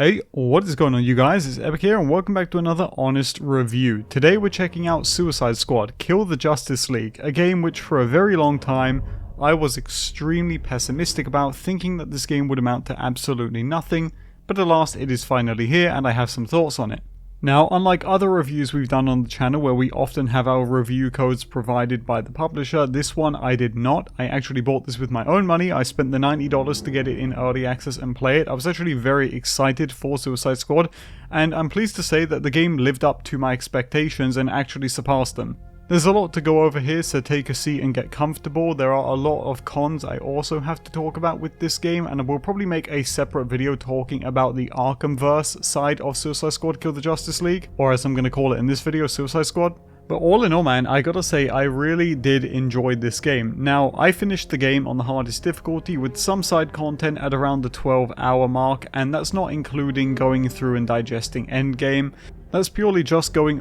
Hey, what is going on you guys? It's Epic here and welcome back to another honest review. Today we're checking out Suicide Squad Kill the Justice League, a game which for a very long time I was extremely pessimistic about, thinking that this game would amount to absolutely nothing, but at last it is finally here and I have some thoughts on it. Now, unlike other reviews we've done on the channel where we often have our review codes provided by the publisher, this one I did not. I actually bought this with my own money. I spent the $90 to get it in early access and play it. I was actually very excited for Suicide Squad, and I'm pleased to say that the game lived up to my expectations and actually surpassed them. There's a lot to go over here, so take a seat and get comfortable. There are a lot of cons I also have to talk about with this game, and I will probably make a separate video talking about the Arkhamverse side of Suicide Squad Kill the Justice League, or as I'm going to call it in this video, Suicide Squad. But all in all, man, I gotta say I really did enjoy this game. Now, I finished the game on the hardest difficulty with some side content at around the 12-hour mark, and that's not including going through and digesting Endgame. That's purely just going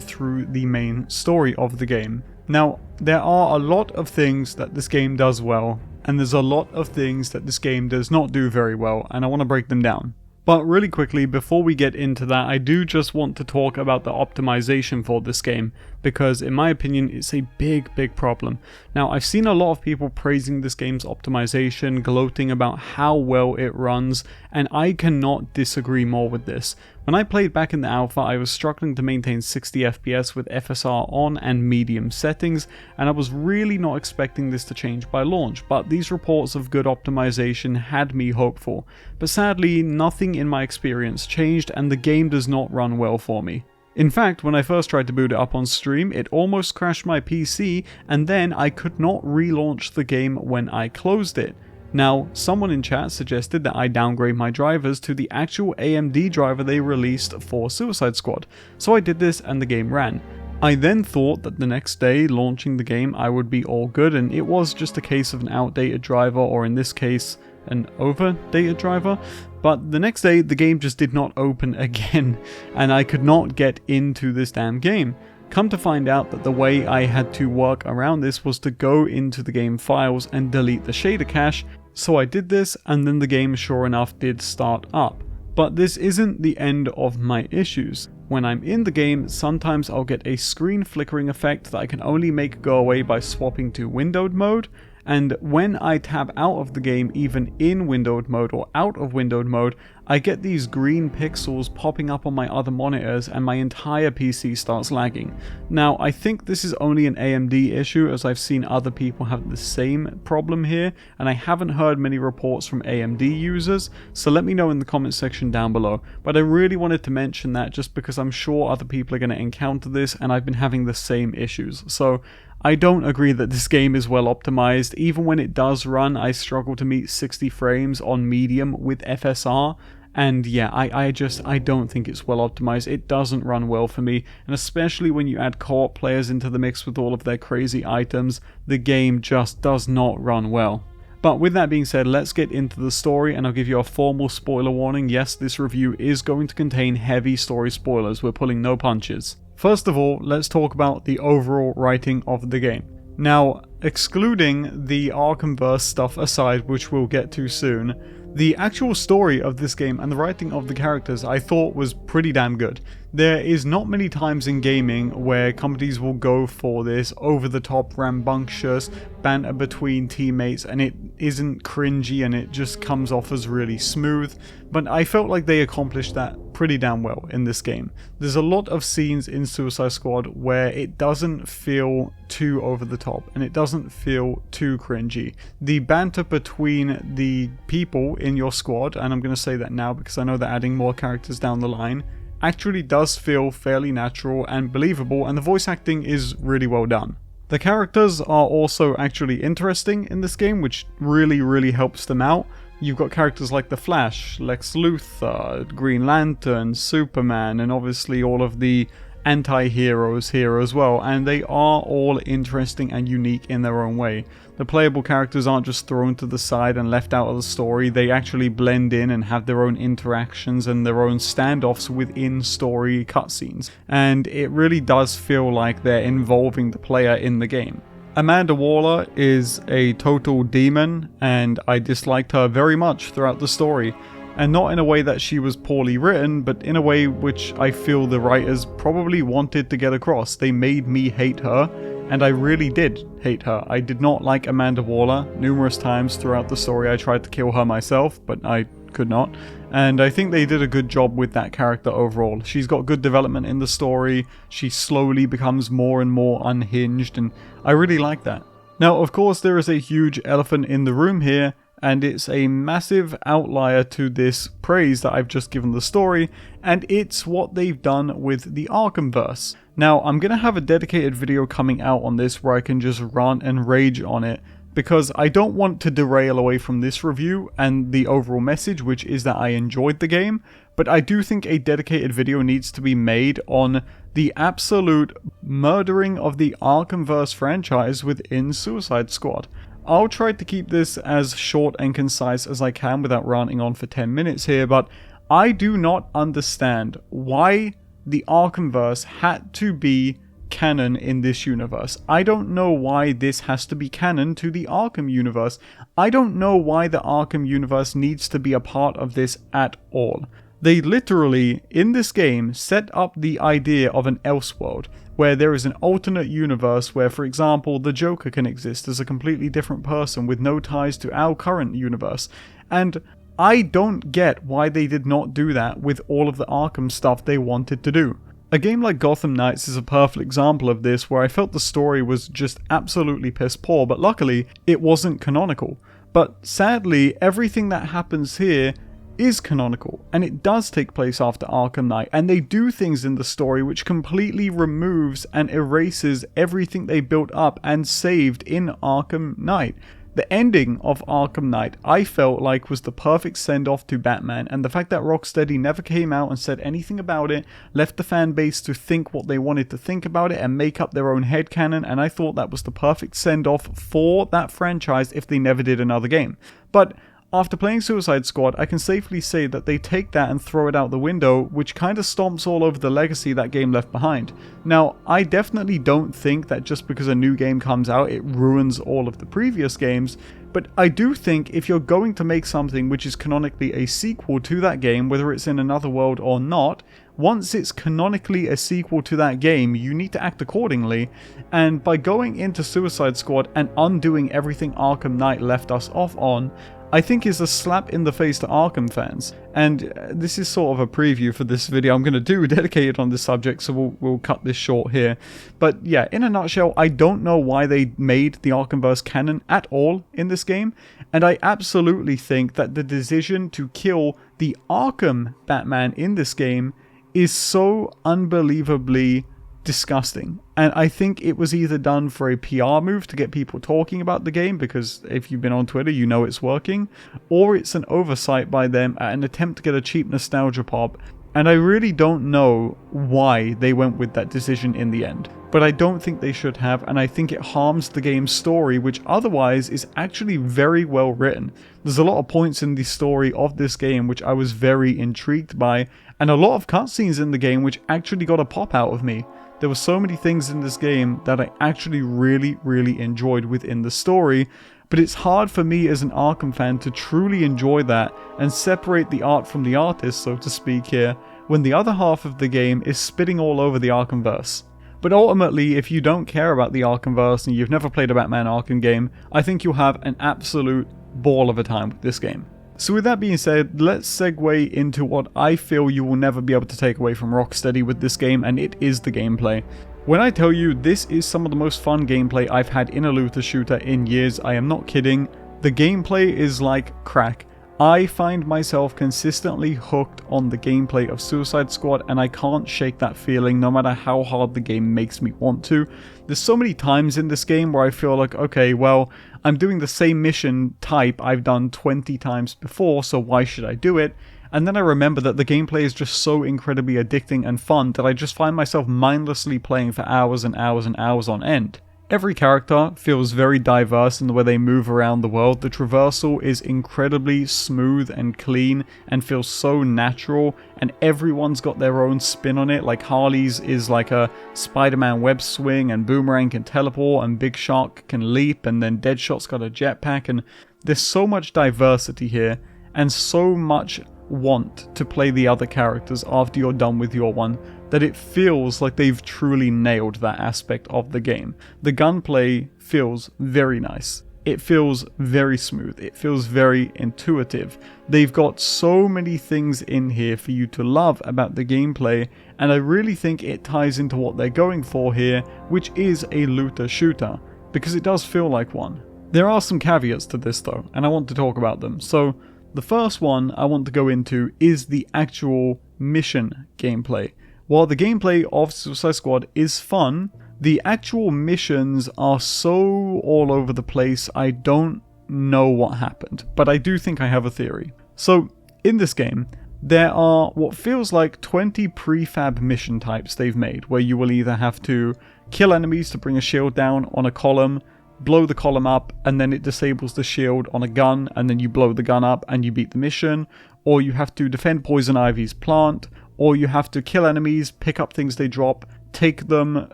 through the main story of the game. Now, there are a lot of things that this game does well, and there's a lot of things that this game does not do very well, and I want to break them down. But really quickly, before we get into that, I do just want to talk about the optimization for this game, because in my opinion, it's a big problem. Now, I've seen a lot of people praising this game's optimization, gloating about how well it runs, and I cannot disagree more with this. When I played back in the alpha, I was struggling to maintain 60 FPS with FSR on and medium settings, and I was really not expecting this to change by launch, but these reports of good optimization had me hopeful. But sadly, nothing in my experience changed, and the game does not run well for me. In fact, when I first tried to boot it up on stream, it almost crashed my PC, and then I could not relaunch the game when I closed it. Now, someone in chat suggested that I downgrade my drivers to the actual AMD driver they released for Suicide Squad, so I did this and the game ran. I then thought that the next day, launching the game, I would be all good, and it was just a case of an outdated driver, or in this case, an overdated driver. But the next day, the game just did not open again, and I could not get into this damn game. Come to find out that the way I had to work around this was to go into the game files and delete the shader cache, so I did this and then the game sure enough did start up. But this isn't the end of my issues. When I'm in the game, sometimes I'll get a screen flickering effect that I can only make go away by swapping to windowed mode. And when I tab out of the game, even in windowed mode or out of windowed mode, I get these green pixels popping up on my other monitors and my entire PC starts lagging. Now, I think this is only an AMD issue, as I've seen other people have the same problem here, and I haven't heard many reports from AMD users, so let me know in the comment section down below. But I really wanted to mention that just because I'm sure other people are going to encounter this, and I've been having the same issues. So I don't agree that this game is well optimized. Even when it does run, I struggle to meet 60 frames on medium with FSR. And yeah, I don't think it's well optimized. It doesn't run well for me. And especially when you add co-op players into the mix with all of their crazy items, the game just does not run well. But with that being said, let's get into the story, and I'll give you a formal spoiler warning. Yes, this review is going to contain heavy story spoilers. We're pulling no punches. First of all, let's talk about the overall writing of the game. Now, excluding the Arkhamverse stuff aside, which we'll get to soon, the actual story of this game and the writing of the characters I thought was pretty damn good. There is not many times in gaming where companies will go for this over-the-top rambunctious banter between teammates and it isn't cringy and it just comes off as really smooth, but I felt like they accomplished that pretty damn well in this game. There's a lot of scenes in Suicide Squad where it doesn't feel too over the top and it doesn't feel too cringy. The banter between the people in your squad, and I'm going to say that now because I know they're adding more characters down the line, actually does feel fairly natural and believable, and the voice acting is really well done. The characters are also actually interesting in this game, which really helps them out. You've got characters like the Flash, Lex Luthor, Green Lantern, Superman, and obviously all of the anti-heroes here as well, and they are all interesting and unique in their own way. The playable characters aren't just thrown to the side and left out of the story, they actually blend in and have their own interactions and their own standoffs within story cutscenes, and it really does feel like they're involving the player in the game. Amanda Waller is a total demon, and I disliked her very much throughout the story. and not in a way that she was poorly written, but in a way which I feel the writers probably wanted to get across. They made me hate her, and I really did hate her. I did not like Amanda Waller. Numerous times throughout the story I tried to kill her myself, but I could not. And I think they did a good job with that character overall. She's got good development in the story. She slowly becomes more and more unhinged, and I really like that. Now, of course, there is a huge elephant in the room here, and it's a massive outlier to this praise that I've just given the story, and it's what they've done with the Arkhamverse. Now, I'm going to have a dedicated video coming out on this where I can just rant and rage on it, because I don't want to derail away from this review and the overall message, which is that I enjoyed the game, but I do think a dedicated video needs to be made on the absolute murdering of the Arkhamverse franchise within Suicide Squad. I'll try to keep this as short and concise as I can without ranting on for 10 minutes here, but I do not understand why the Arkhamverse had to be canon in this universe. I don't know why this has to be canon to the Arkham universe. I don't know why the Arkham universe needs to be a part of this at all. They literally, in this game, set up the idea of an Elseworld, where there is an alternate universe where, for example, the Joker can exist as a completely different person with no ties to our current universe. And I don't get why they did not do that with all of the Arkham stuff they wanted to do. A game like Gotham Knights is a perfect example of this, where I felt the story was just absolutely piss poor, but luckily it wasn't canonical. But sadly, everything that happens here is canonical, and it does take place after Arkham Knight, and they do things in the story which completely removes and erases everything they built up and saved in Arkham Knight. The ending of Arkham Knight, I felt like, was the perfect send-off to Batman, and the fact that Rocksteady never came out and said anything about it left the fan base to think what they wanted to think about it and make up their own headcanon, and I thought that was the perfect send-off for that franchise if they never did another game. But after playing Suicide Squad, I can safely say that they take that and throw it out the window, which kind of stomps all over the legacy that game left behind. Now, I definitely don't think that just because a new game comes out, it ruins all of the previous games, but I do think if you're going to make something which is canonically a sequel to that game, whether it's in another world or not, once it's canonically a sequel to that game, you need to act accordingly, and by going into Suicide Squad and undoing everything Arkham Knight left us off on, I think is a slap in the face to Arkham fans. And this is sort of a preview for this video I'm going to do dedicated on this subject, so we'll cut this short here. But yeah, in a nutshell, I don't know why they made the Arkhamverse canon at all in this game, and I absolutely think that the decision to kill the Arkham Batman in this game is so unbelievably disgusting. And I think it was either done for a PR move to get people talking about the game, because if you've been on Twitter you know it's working, or it's an oversight by them at an attempt to get a cheap nostalgia pop, and I really don't know why they went with that decision in the end. But I don't think they should have, and I think it harms the game's story, which otherwise is actually very well written. There's a lot of points in the story of this game which I was very intrigued by, and a lot of cutscenes in the game which actually got a pop out of me. There were so many things in this game that I actually really enjoyed within the story, but it's hard for me as an Arkham fan to truly enjoy that and separate the art from the artist, so to speak here, when the other half of the game is spitting all over the Arkhamverse. But ultimately, if you don't care about the Arkhamverse and you've never played a Batman Arkham game, I think you'll have an absolute ball of a time with this game. So with that being said, let's segue into what I feel you will never be able to take away from Rocksteady with this game, and it is the gameplay. When I tell you this is some of the most fun gameplay I've had in a looter shooter in years, I am not kidding. The gameplay is like crack. I find myself consistently hooked on the gameplay of Suicide Squad, and I can't shake that feeling no matter how hard the game makes me want to. There's so many times in this game where I feel like, okay, well, I'm doing the same mission type I've done 20 times before, so why should I do it? And then I remember that the gameplay is just so incredibly addicting and fun that I just find myself mindlessly playing for hours and hours and hours on end. Every character feels very diverse in the way they move around the world. The traversal is incredibly smooth and clean and feels so natural, and everyone's got their own spin on it. Like Harley's is like a Spider-Man web swing, and Boomerang can teleport, and Big Shark can leap, and then Deadshot's got a jetpack, and there's so much diversity here and so much want to play the other characters after you're done with your one, that it feels like they've truly nailed that aspect of the game. The gunplay feels very nice. It feels very smooth. It feels very intuitive. They've got so many things in here for you to love about the gameplay, and I really think it ties into what they're going for here, which is a looter shooter, because it does feel like one. There are some caveats to this though, and I want to talk about them. So the first one I want to go into is the actual mission gameplay. While the gameplay of Suicide Squad is fun, the actual missions are so all over the place, I don't know what happened, but I do think I have a theory. So, in this game, there are what feels like 20 prefab mission types they've made, where you will either have to kill enemies to bring a shield down on a column, blow the column up, and then it disables the shield on a gun, and then you blow the gun up and you beat the mission, or you have to defend Poison Ivy's plant, or you have to kill enemies, pick up things they drop, take them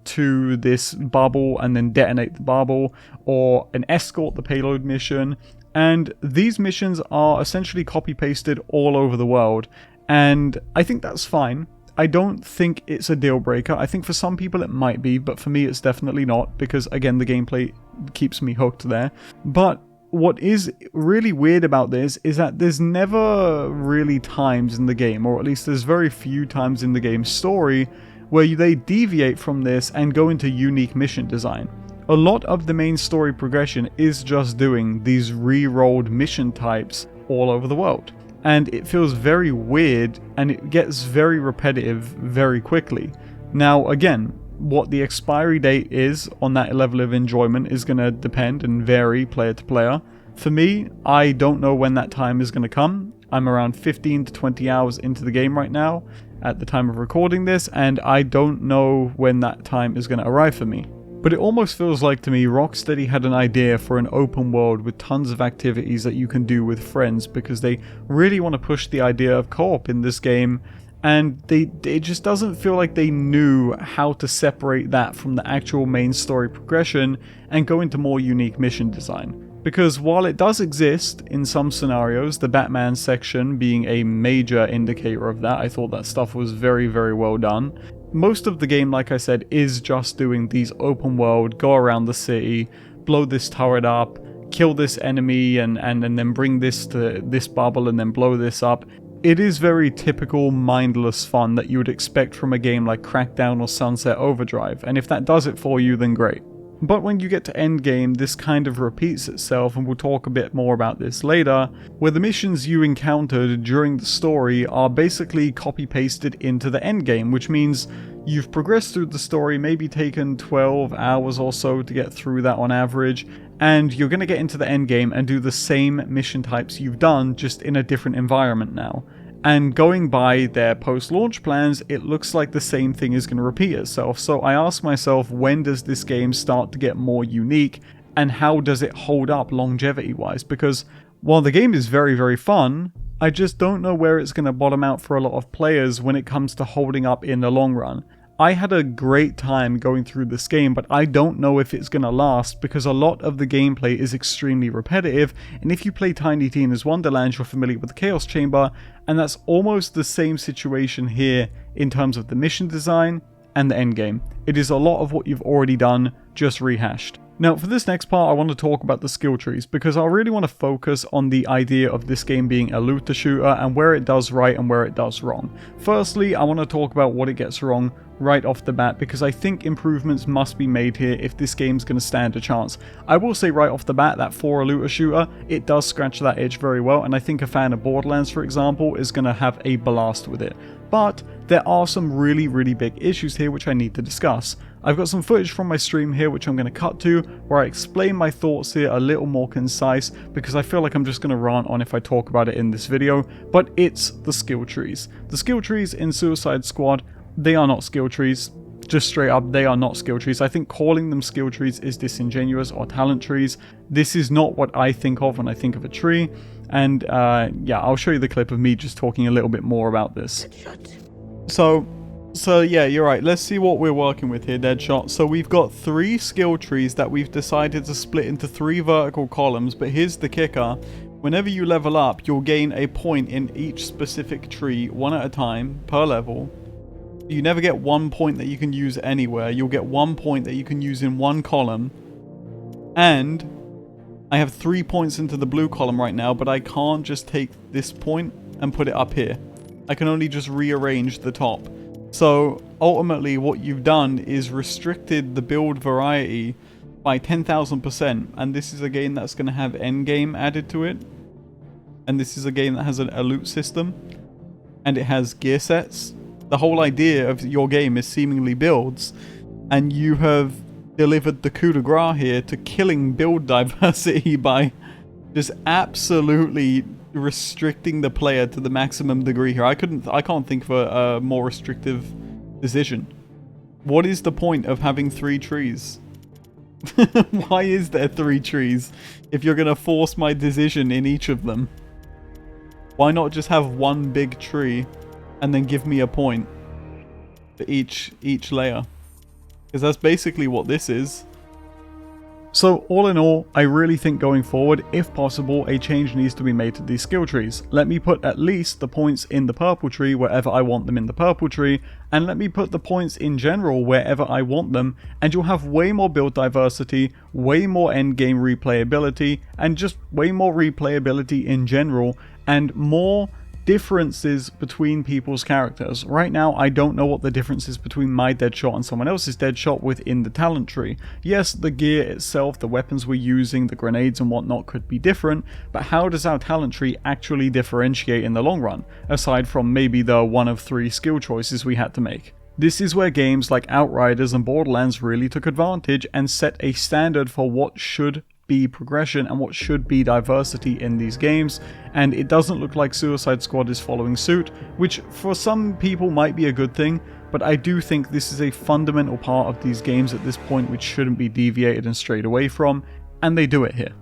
to this bubble and then detonate the bubble, or an escort the payload mission. And these missions are essentially copy-pasted all over the world, and I think that's fine. I don't think it's a deal breaker. I think for some people it might be, but for me it's definitely not, because again the gameplay keeps me hooked there. But what is really weird about this is that there's never really times in the game, or at least there's very few times in the game's story, where they deviate from this and go into unique mission design. A lot of the main story progression is just doing these re-rolled mission types all over the world. And it feels very weird, and it gets very repetitive very quickly. Now again, what the expiry date is on that level of enjoyment is going to depend and vary player to player. For me, I don't know when that time is going to come. I'm around 15 to 20 hours into the game right now at the time of recording this, and I don't know when that time is going to arrive for me. But it almost feels like to me Rocksteady had an idea for an open world with tons of activities that you can do with friends, because they really want to push the idea of co-op in this game, and it just doesn't feel like they knew how to separate that from the actual main story progression and go into more unique mission design. Because while it does exist in some scenarios, the Batman section being a major indicator of that, I thought that stuff was very, very well done. Most of the game, like I said, is just doing these open world, go around the city, blow this turret up, kill this enemy, and then bring this to this bubble and then blow this up. It is very typical mindless fun that you would expect from a game like Crackdown or Sunset Overdrive, and if that does it for you, then great. But when you get to Endgame, this kind of repeats itself, and we'll talk a bit more about this later, where the missions you encountered during the story are basically copy-pasted into the endgame, which means you've progressed through the story, maybe taken 12 hours or so to get through that on average, and you're going to get into the endgame and do the same mission types you've done, just in a different environment now. And going by their post-launch plans, it looks like the same thing is going to repeat itself. So I ask myself, when does this game start to get more unique, and how does it hold up longevity-wise? Because while the game is very, very fun, I just don't know where it's going to bottom out for a lot of players when it comes to holding up in the long run. I had a great time going through this game, but I don't know if it's going to last, because a lot of the gameplay is extremely repetitive, and if you play Tiny Tina's Wonderland, you're familiar with the Chaos Chamber, and that's almost the same situation here in terms of the mission design and the endgame. It is a lot of what you've already done, just rehashed. Now, for this next part, I want to talk about the skill trees, because I really want to focus on the idea of this game being a looter shooter and where it does right and where it does wrong. Firstly, I want to talk about what it gets wrong right off the bat, because I think improvements must be made here if this game's going to stand a chance. I will say right off the bat that for a looter shooter, it does scratch that itch very well, and I think a fan of Borderlands, for example, is going to have a blast with it. But there are some really, really big issues here which I need to discuss. I've got some footage from my stream here which I'm going to cut to, where I explain my thoughts here a little more concise, because I feel like I'm just going to rant on if I talk about it in this video, but it's the skill trees. The skill trees in Suicide Squad, they are not skill trees. Just straight up, they are not skill trees. I think calling them skill trees is disingenuous, or talent trees. This is not what I think of when I think of a tree. And yeah, I'll show you the clip of me just talking a little bit more about this. So yeah, you're right. Let's see what we're working with here, Deadshot. So we've got 3 skill trees that we've decided to split into 3 vertical columns, but here's the kicker. Whenever you level up, you'll gain a point in each specific tree, one at a time, per level. You never get 1 point that you can use anywhere. You'll get 1 point that you can use in one column. And I have 3 points into the blue column right now, but I can't just take this point and put it up here. I can only just rearrange the top. So ultimately what you've done is restricted the build variety by 10,000%. And this is a game that's going to have Endgame added to it. And this is a game that has a loot system. And it has gear sets. The whole idea of your game is seemingly builds. And you have delivered the coup de grace here to killing build diversity by just absolutely restricting the player to the maximum degree here. I can't think of a more restrictive decision. What is the point of having 3 trees? Why is there 3 trees if you're gonna force my decision in each of them? Why not just have one big tree and then give me a point for each layer? Because that's basically what this is. So all in all, I really think going forward, if possible, a change needs to be made to these skill trees. Let me put at least the points in the purple tree wherever I want them in the purple tree, and let me put the points in general wherever I want them, and you'll have way more build diversity, way more endgame replayability, and just way more replayability in general, and more differences between people's characters. Right now, I don't know what the difference is between my Deadshot and someone else's Deadshot within the talent tree. Yes, the gear itself, the weapons we're using, the grenades and whatnot could be different, but how does our talent tree actually differentiate in the long run, aside from maybe the 1 of 3 skill choices we had to make? This is where games like Outriders and Borderlands really took advantage and set a standard for what should be progression and what should be diversity in these games, and it doesn't look like Suicide Squad is following suit, which for some people might be a good thing, but I do think this is a fundamental part of these games at this point which shouldn't be deviated and strayed away from, and they do it here.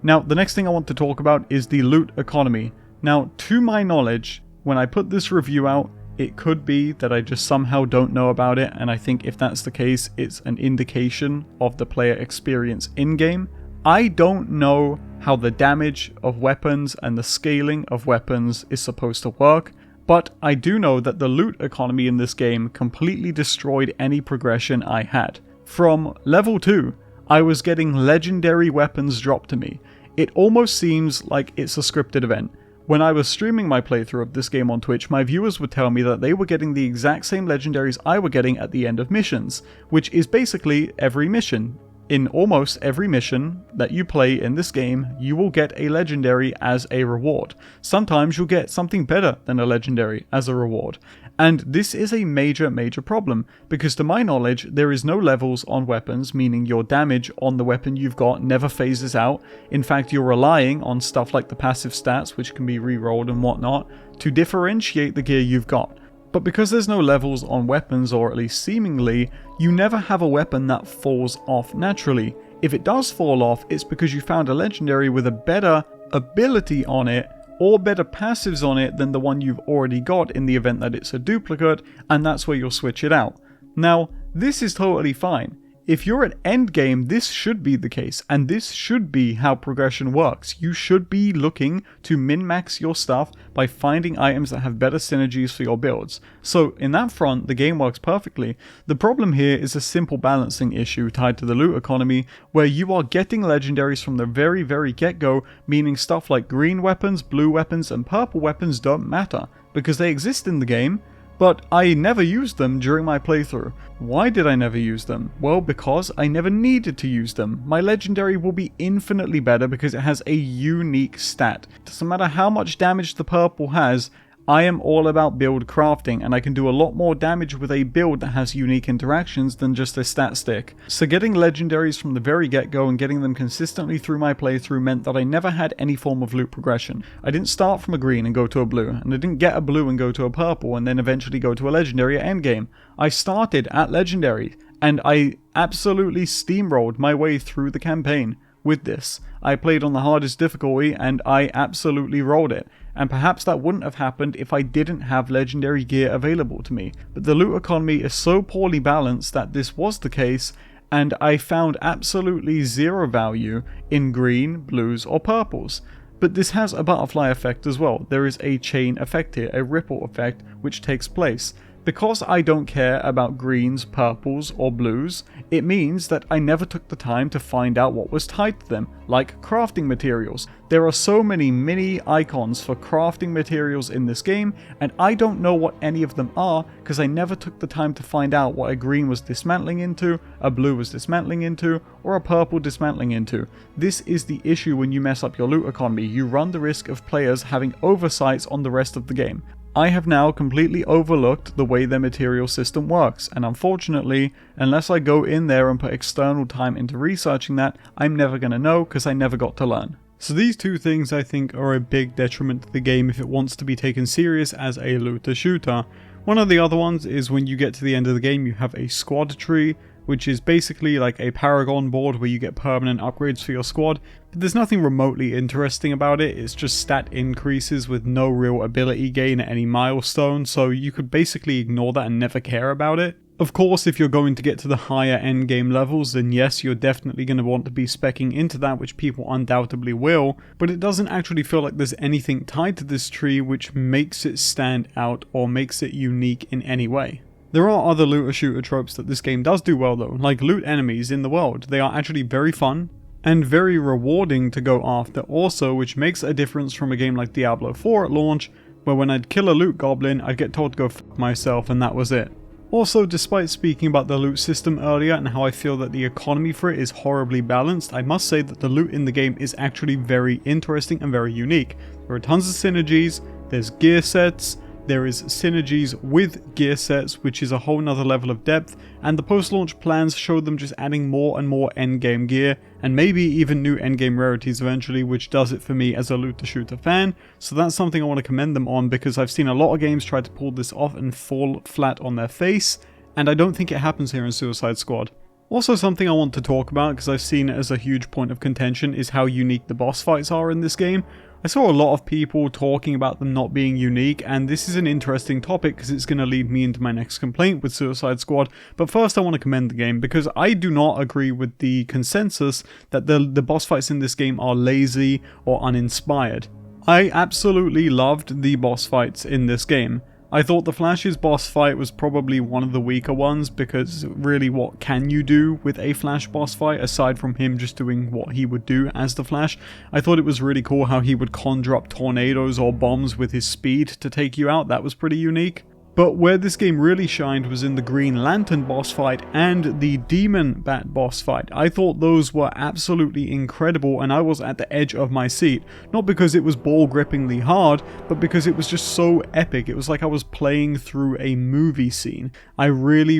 Now, the next thing I want to talk about is the loot economy. Now, to my knowledge, when I put this review out, it could be that I just somehow don't know about it, and I think if that's the case, it's an indication of the player experience in-game. I don't know how the damage of weapons and the scaling of weapons is supposed to work, but I do know that the loot economy in this game completely destroyed any progression I had. From level 2, I was getting legendary weapons dropped to me. It almost seems like it's a scripted event. When I was streaming my playthrough of this game on Twitch, my viewers would tell me that they were getting the exact same legendaries I were getting at the end of missions, which is basically every mission. In almost every mission that you play in this game, you will get a legendary as a reward. Sometimes you'll get something better than a legendary as a reward. And this is a major problem, because to my knowledge, there is no levels on weapons, meaning your damage on the weapon you've got never phases out. In fact, you're relying on stuff like the passive stats, which can be re-rolled and whatnot, to differentiate the gear you've got. But because there's no levels on weapons, or at least seemingly, you never have a weapon that falls off naturally. If it does fall off, it's because you found a legendary with a better ability on it, or better passives on it than the one you've already got in the event that it's a duplicate, and that's where you'll switch it out. Now, this is totally fine. If you're at endgame, this should be the case, and this should be how progression works. You should be looking to min-max your stuff by finding items that have better synergies for your builds. So in that front, the game works perfectly. The problem here is a simple balancing issue tied to the loot economy, where you are getting legendaries from the very get-go, meaning stuff like green weapons, blue weapons, and purple weapons don't matter, because they exist in the game, but I never used them during my playthrough. Why did I never use them? Well, because I never needed to use them. My legendary will be infinitely better because it has a unique stat. Doesn't matter how much damage the purple has, I am all about build crafting, and I can do a lot more damage with a build that has unique interactions than just a stat stick. So getting legendaries from the very get-go and getting them consistently through my playthrough meant that I never had any form of loot progression. I didn't start from a green and go to a blue, and I didn't get a blue and go to a purple and then eventually go to a legendary at endgame. I started at legendary, and I absolutely steamrolled my way through the campaign with this. I played on the hardest difficulty and I absolutely rolled it. And perhaps that wouldn't have happened if I didn't have legendary gear available to me. But the loot economy is so poorly balanced that this was the case, and I found absolutely zero value in green, blues, or purples. But this has a butterfly effect as well. There is a chain effect here, a ripple effect, which takes place. Because I don't care about greens, purples, or blues, it means that I never took the time to find out what was tied to them, like crafting materials. There are so many mini icons for crafting materials in this game, and I don't know what any of them are because I never took the time to find out what a green was dismantling into, a blue was dismantling into, or a purple dismantling into. This is the issue when you mess up your loot economy. You run the risk of players having oversights on the rest of the game. I have now completely overlooked the way their material system works, and unfortunately, unless I go in there and put external time into researching that, I'm never going to know because I never got to learn. So these two things I think are a big detriment to the game if it wants to be taken serious as a looter shooter. One of the other ones is when you get to the end of the game you have a squad tree, which is basically like a Paragon board where you get permanent upgrades for your squad, but there's nothing remotely interesting about it. It's just stat increases with no real ability gain at any milestone, so you could basically ignore that and never care about it. Of course, if you're going to get to the higher endgame levels, then yes, you're definitely going to want to be speccing into that, which people undoubtedly will, but it doesn't actually feel like there's anything tied to this tree which makes it stand out or makes it unique in any way. There are other looter shooter tropes that this game does do well though, like loot enemies in the world. They are actually very fun and very rewarding to go after also, which makes a difference from a game like Diablo 4 at launch, where when I'd kill a loot goblin, I'd get told to go f*** myself and that was it. Also, despite speaking about the loot system earlier and how I feel that the economy for it is horribly balanced, I must say that the loot in the game is actually very interesting and very unique. There are tons of synergies, there's gear sets, there is synergies with gear sets, which is a whole nother level of depth, and the post-launch plans show them just adding more and more endgame gear, and maybe even new endgame rarities eventually, which does it for me as a looter shooter fan, so that's something I want to commend them on, because I've seen a lot of games try to pull this off and fall flat on their face, and I don't think it happens here in Suicide Squad. Also, something I want to talk about, because I've seen it as a huge point of contention, is how unique the boss fights are in this game. I saw a lot of people talking about them not being unique, and this is an interesting topic because it's going to lead me into my next complaint with Suicide Squad, but first I want to commend the game because I do not agree with the consensus that the boss fights in this game are lazy or uninspired. I absolutely loved the boss fights in this game. I thought the Flash's boss fight was probably one of the weaker ones because really what can you do with a Flash boss fight aside from him just doing what he would do as the Flash. I thought it was really cool how he would conjure up tornadoes or bombs with his speed to take you out. That was pretty unique. But where this game really shined was in the Green Lantern boss fight and the Demon Bat boss fight. I thought those were absolutely incredible and I was at the edge of my seat. Not because it was ball-grippingly hard, but because it was just so epic. It was like I was playing through a movie scene. I really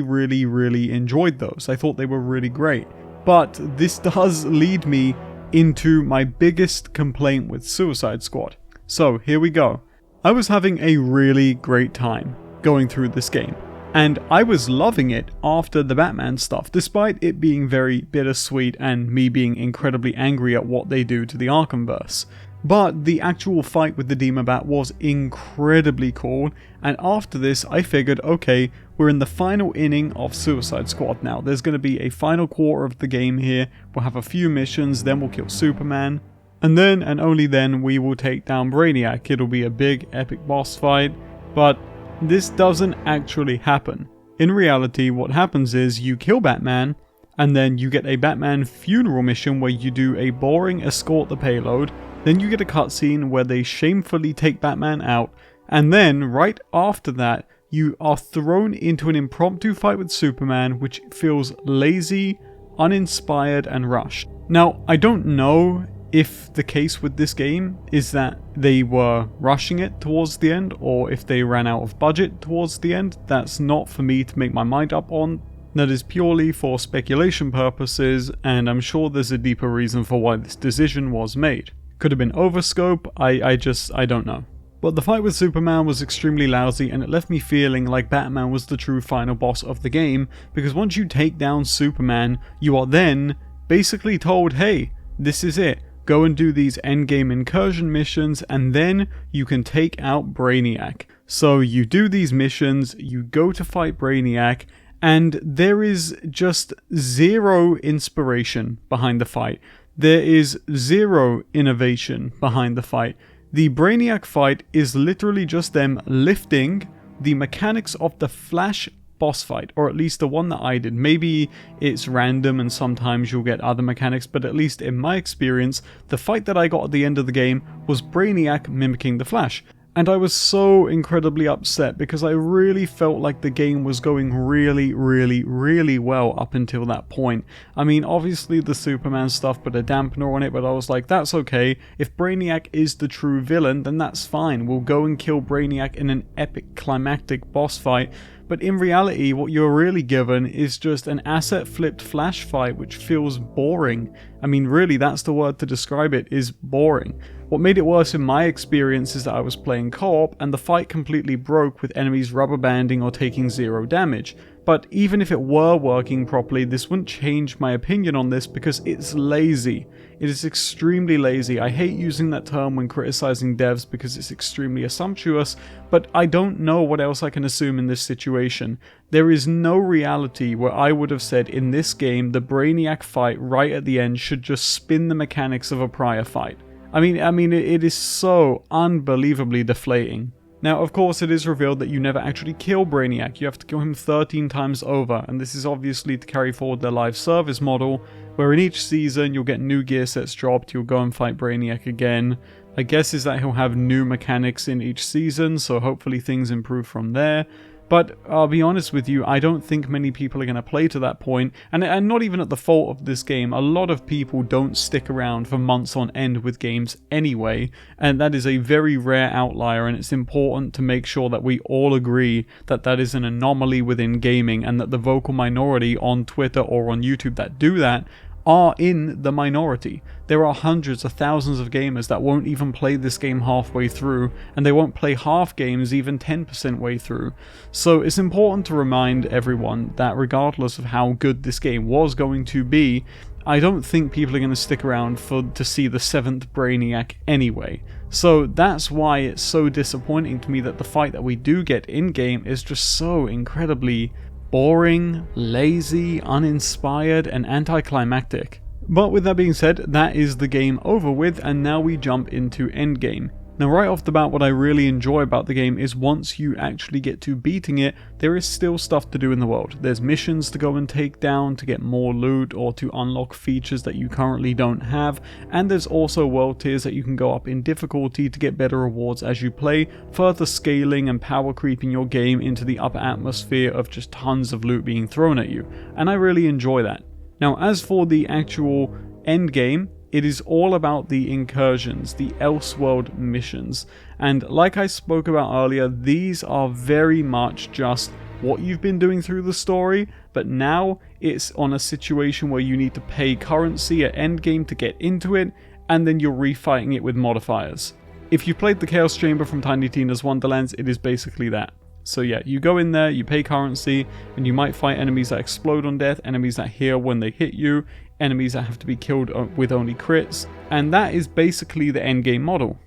enjoyed those. I thought they were really great. But this does lead me into my biggest complaint with Suicide Squad. So here we go. I was having a really great time going through this game, and I was loving it after the Batman stuff, despite it being very bittersweet and me being incredibly angry at what they do to the Arkhamverse. But the actual fight with the Demon Bat was incredibly cool, and after this I figured, okay, we're in the final inning of Suicide Squad now. There's going to be a final quarter of the game here, we'll have a few missions, then we'll kill Superman, and then and only then we will take down Braniac. It'll be a big epic boss fight, but this doesn't actually happen. In reality, what happens is you kill Batman, and then you get a Batman funeral mission where you do a boring escort the payload, then you get a cutscene where they shamefully take Batman out, and then right after that, you are thrown into an impromptu fight with Superman, which feels lazy, uninspired, and rushed. Now, I don't know if the case with this game is that they were rushing it towards the end, or if they ran out of budget towards the end. That's not for me to make my mind up on. That is purely for speculation purposes, and I'm sure there's a deeper reason for why this decision was made. Could have been overscope, I don't know. But the fight with Superman was extremely lousy, and it left me feeling like Batman was the true final boss of the game, because once you take down Superman, you are then basically told, hey, this is it. Go and do these endgame incursion missions, and then you can take out Braniac. So you do these missions, you go to fight Braniac, and there is just zero inspiration behind the fight. There is zero innovation behind the fight. The Braniac fight is literally just them lifting the mechanics of the Flash boss fight, or at least the one that I did. Maybe it's random and sometimes you'll get other mechanics, but at least in my experience, the fight that I got at the end of the game was Braniac mimicking the Flash. And I was so incredibly upset because I really felt like the game was going really well up until that point. I mean, obviously the Superman stuff put a dampener on it, but I was like, that's okay. If Braniac is the true villain, then that's fine. We'll go and kill Braniac in an epic climactic boss fight. But in reality, what you're really given is just an asset-flipped Flash fight, which feels boring. I mean, really, that's the word to describe it, is boring. What made it worse in my experience is that I was playing co-op, and the fight completely broke with enemies rubber banding or taking zero damage. But even if it were working properly, this wouldn't change my opinion on this because it's lazy. It is extremely lazy. I hate using that term when criticizing devs because it's extremely assumptuous, but I don't know what else I can assume in this situation. There is no reality where I would have said in this game the Braniac fight right at the end should just spin the mechanics of a prior fight. I mean, it is so unbelievably deflating. Now, of course, it is revealed that you never actually kill Braniac. You have to kill him 13 times over, and this is obviously to carry forward their live service model, where in each season you'll get new gear sets dropped, you'll go and fight Braniac again. My guess is that he'll have new mechanics in each season, so hopefully things improve from there. But I'll be honest with you, I don't think many people are going to play to that point, and not even at the fault of this game. A lot of people don't stick around for months on end with games anyway, and that is a very rare outlier, and it's important to make sure that we all agree that that is an anomaly within gaming, and that the vocal minority on Twitter or on YouTube that do that are in the minority. There are hundreds of thousands of gamers that won't even play this game halfway through, and they won't play half games even 10% way through. So it's important to remind everyone that regardless of how good this game was going to be, I don't think people are going to stick around to see the 7th Braniac anyway. So that's why it's so disappointing to me that the fight that we do get in-game is just so incredibly boring, lazy, uninspired, and anticlimactic. But with that being said, that is the game over with, and now we jump into Endgame. Now right off the bat, what I really enjoy about the game is once you actually get to beating it, there is still stuff to do in the world. There's missions to go and take down to get more loot or to unlock features that you currently don't have, and there's also world tiers that you can go up in difficulty to get better rewards as you play, further scaling and power creeping your game into the upper atmosphere of just tons of loot being thrown at you, and I really enjoy that. Now as for the actual endgame, it is all about the incursions, the Elseworld missions, and like I spoke about earlier, these are very much just what you've been doing through the story, but now it's on a situation where you need to pay currency at endgame to get into it, and then you're refighting it with modifiers. If you played the Chaos Chamber from Tiny Tina's Wonderlands, it is basically that. So yeah, you go in there, you pay currency, and you might fight enemies that explode on death, enemies that heal when they hit you, enemies that have to be killed with only crits, and that is basically the endgame model.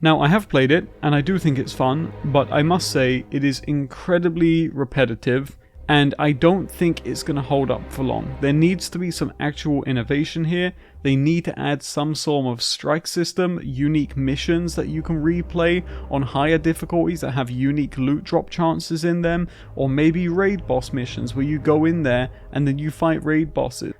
Now, I have played it, and I do think it's fun, but I must say it is incredibly repetitive, and I don't think it's going to hold up for long. There needs to be some actual innovation here. They need to add some sort of strike system, unique missions that you can replay on higher difficulties that have unique loot drop chances in them, or maybe raid boss missions where you go in there and then you fight raid bosses.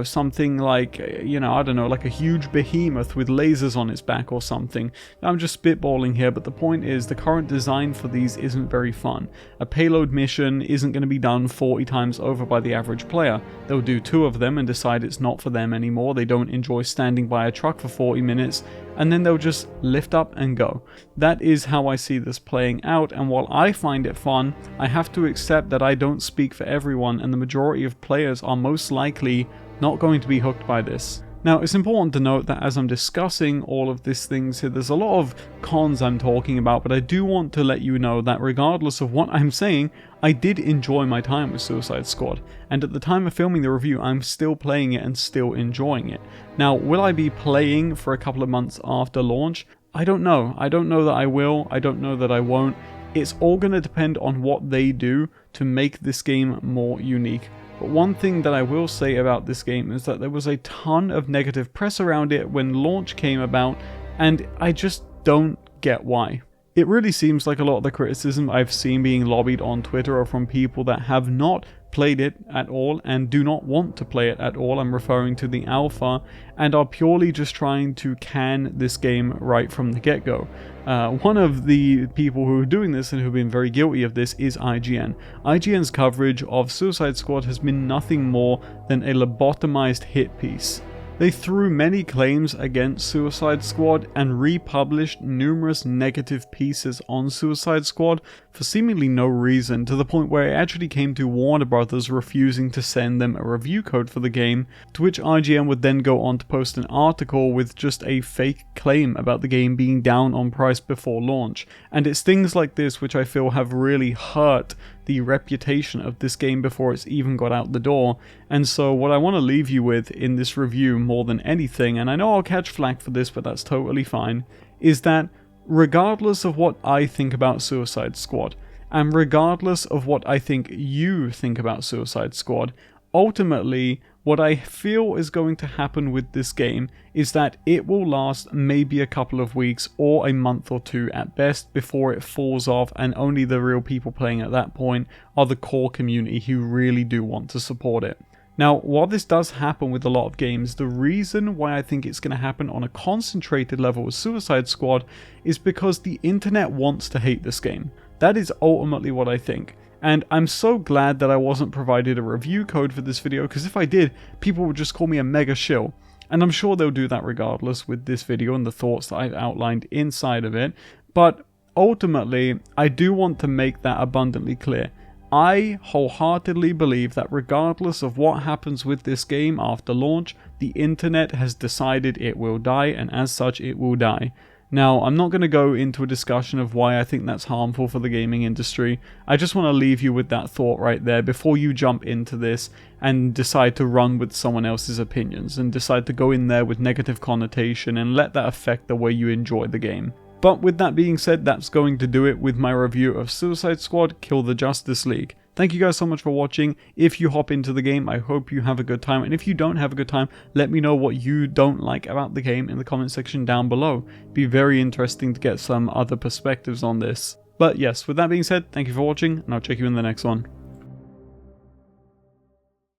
Something like, I don't know, like a huge behemoth with lasers on its back or something. I'm just spitballing here, but the point is the current design for these isn't very fun. A payload mission isn't going to be done 40 times over by the average player. They'll do 2 of them and decide it's not for them anymore. They don't enjoy standing by a truck for 40 minutes, and then they'll just lift up and go. That is how I see this playing out, and while I find it fun, I have to accept that I don't speak for everyone, and the majority of players are most likely not going to be hooked by this. Now, it's important to note that as I'm discussing all of these things here, there's a lot of cons I'm talking about, but I do want to let you know that regardless of what I'm saying, I did enjoy my time with Suicide Squad, and at the time of filming the review, I'm still playing it and still enjoying it. Now, will I be playing for a couple of months after launch? I don't know. I don't know that I will. I don't know that I won't. It's all going to depend on what they do to make this game more unique. But one thing that I will say about this game is that there was a ton of negative press around it when launch came about, and I just don't get why. It really seems like a lot of the criticism I've seen being lobbied on Twitter are from people that have not played it at all and do not want to play it at all. I'm referring to the alpha, and are purely just trying to can this game right from the get-go. One of the people who are doing this and who've been very guilty of this is IGN. IGN's coverage of Suicide Squad has been nothing more than a lobotomized hit piece. They threw many claims against Suicide Squad and republished numerous negative pieces on Suicide Squad for seemingly no reason, to the point where it actually came to Warner Brothers refusing to send them a review code for the game, to which IGN would then go on to post an article with just a fake claim about the game being down on price before launch. And it's things like this which I feel have really hurt the reputation of this game before it's even got out the door. And so what I want to leave you with in this review more than anything, and I know I'll catch flack for this, but that's totally fine, is that regardless of what I think about Suicide Squad, and regardless of what I think you think about Suicide Squad, ultimately what I feel is going to happen with this game is that it will last maybe a couple of weeks or a month or two at best before it falls off, and only the real people playing at that point are the core community who really do want to support it. Now, while this does happen with a lot of games, the reason why I think it's going to happen on a concentrated level with Suicide Squad is because the internet wants to hate this game. That is ultimately what I think. And I'm so glad that I wasn't provided a review code for this video, because if I did, people would just call me a mega shill. And I'm sure they'll do that regardless with this video and the thoughts that I've outlined inside of it. But ultimately, I do want to make that abundantly clear. I wholeheartedly believe that regardless of what happens with this game after launch, the internet has decided it will die, and as such it will die. Now, I'm not going to go into a discussion of why I think that's harmful for the gaming industry. I just want to leave you with that thought right there before you jump into this and decide to run with someone else's opinions and decide to go in there with negative connotation and let that affect the way you enjoy the game. But with that being said, that's going to do it with my review of Suicide Squad: Kill the Justice League. Thank you guys so much for watching. If you hop into the game, I hope you have a good time. And if you don't have a good time, let me know what you don't like about the game in the comment section down below. It'd be very interesting to get some other perspectives on this. But yes, with that being said, thank you for watching, and I'll check you in the next one.